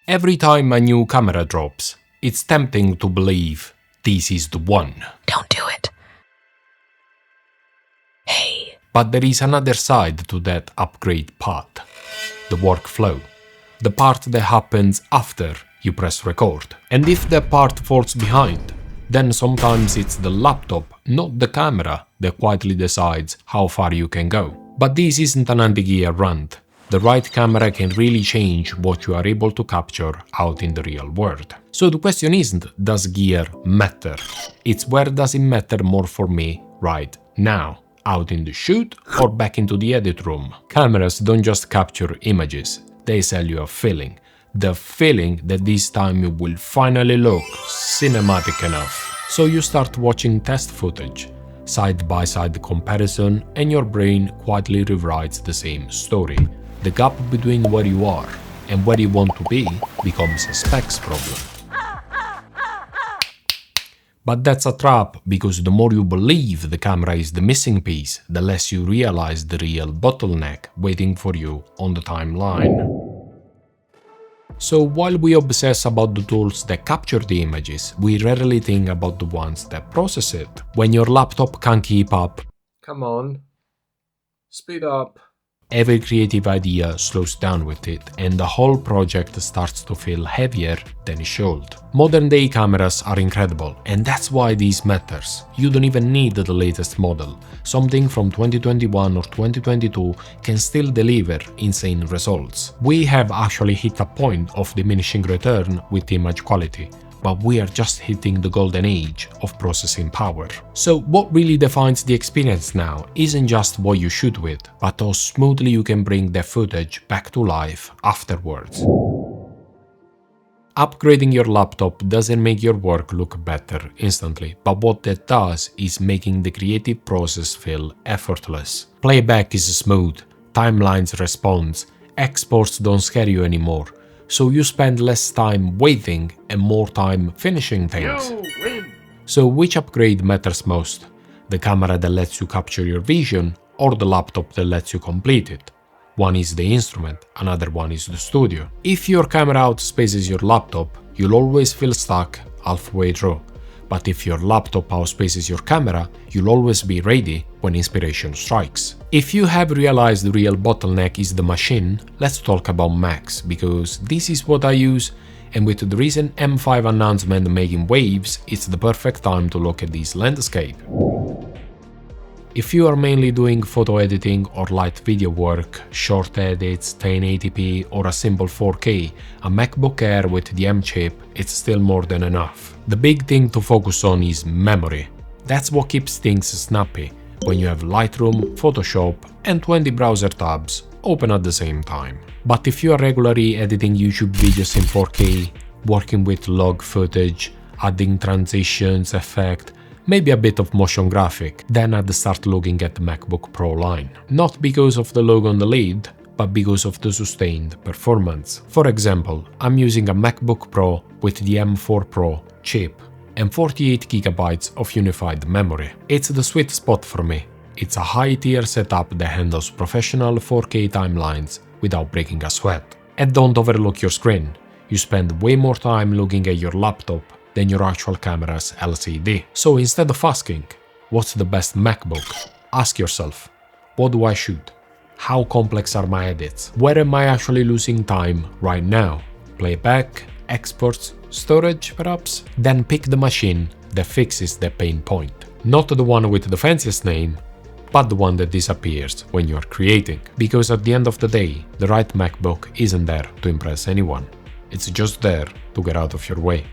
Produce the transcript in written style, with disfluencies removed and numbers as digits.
Every time a new camera drops, it's tempting to believe this is the one. Don't do it. Hey. But there is another side to that upgrade path. The workflow. The part that happens after you press record. And if that part falls behind, then sometimes it's the laptop, not the camera, that quietly decides how far you can go. But this isn't an anti-gear rant. The right camera can really change what you are able to capture out in the real world. So the question isn't, does gear matter? It's where does it matter more for me right now? Out in the shoot or back into the edit room? Cameras don't just capture images, they sell you a feeling. The feeling that this time you will finally look cinematic enough. So you start watching test footage, side-by-side comparison, and your brain quietly rewrites the same story. The gap between where you are and where you want to be becomes a specs problem. But that's a trap, because the more you believe the camera is the missing piece, the less you realize the real bottleneck waiting for you on the timeline. So while we obsess about the tools that capture the images, we rarely think about the ones that process it. When your laptop can't keep up, come on, speed up. Every creative idea slows down with it, and the whole project starts to feel heavier than it should. Modern day cameras are incredible, and that's why this matters. You don't even need the latest model. Something from 2021 or 2022 can still deliver insane results. We have actually hit a point of diminishing return with image quality, but we are just hitting the golden age of processing power. So what really defines the experience now isn't just what you shoot with, but how smoothly you can bring the footage back to life afterwards. Upgrading your laptop doesn't make your work look better instantly, but what that does is making the creative process feel effortless. Playback is smooth, timelines respond, exports don't scare you anymore, so you spend less time waiting and more time finishing things. So which upgrade matters most? The camera that lets you capture your vision, or the laptop that lets you complete it? One is the instrument, another one is the studio. If your camera outspaces your laptop, you'll always feel stuck halfway through. But if your laptop outspaces your camera, you'll always be ready when inspiration strikes. If you have realized the real bottleneck is the machine, let's talk about Macs, because this is what I use, and with the recent M5 announcement making waves, it's the perfect time to look at this landscape. If you are mainly doing photo editing or light video work, short edits, 1080p or a simple 4K, a MacBook Air with the M chip is still more than enough. The big thing to focus on is memory. That's what keeps things snappy when you have Lightroom, Photoshop and 20 browser tabs open at the same time. But if you are regularly editing YouTube videos in 4K, working with log footage, adding transitions, effect, maybe a bit of motion graphic, then I'd start looking at the MacBook Pro line. Not because of the logo on the lid, but because of the sustained performance. For example, I'm using a MacBook Pro with the M4 Pro chip and 48GB of unified memory. It's the sweet spot for me. It's a high-tier setup that handles professional 4K timelines without breaking a sweat. And don't overlook your screen. You spend way more time looking at your laptop than your actual camera's LCD. So instead of asking, what's the best MacBook? Ask yourself, what do I shoot? How complex are my edits? Where am I actually losing time right now? Playback, exports, storage perhaps? Then pick the machine that fixes the pain point. Not the one with the fanciest name, but the one that disappears when you are creating. Because at the end of the day, the right MacBook isn't there to impress anyone. It's just there to get out of your way.